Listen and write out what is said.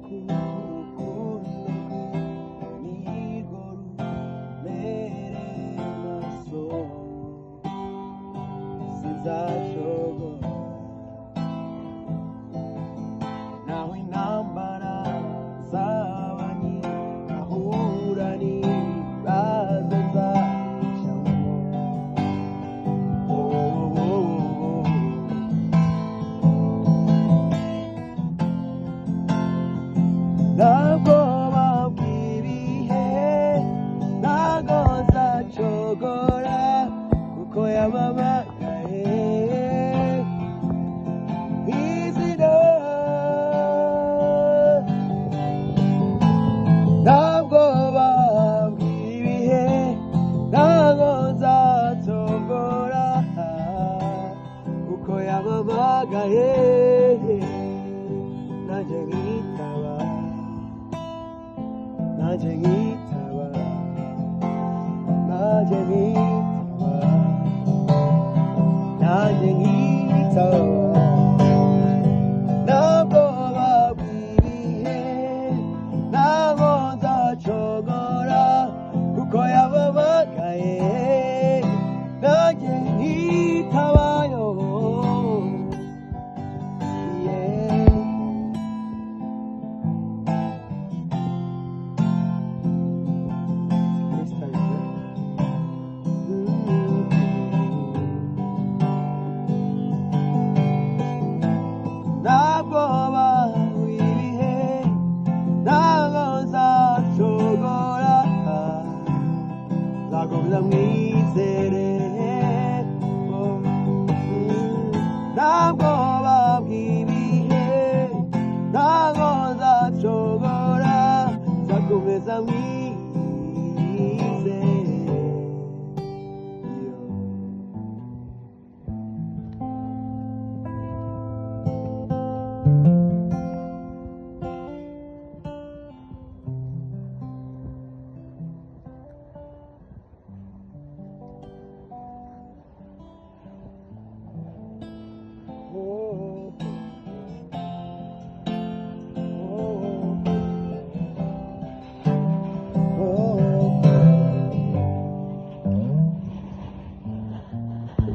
k'urukundo nirwo rumereye maso sinzashobora naho intambara zaba nyinshi ahura n'ibibazo nzacamo ntabwo bambwiriye ntabwo nzacogora kuko yamamagaye izina ntabwo bambwiriye ntabwo nzacogora kuko yamamagaye nanjye nkitaba nanjye nkitaba nanjye nkitaba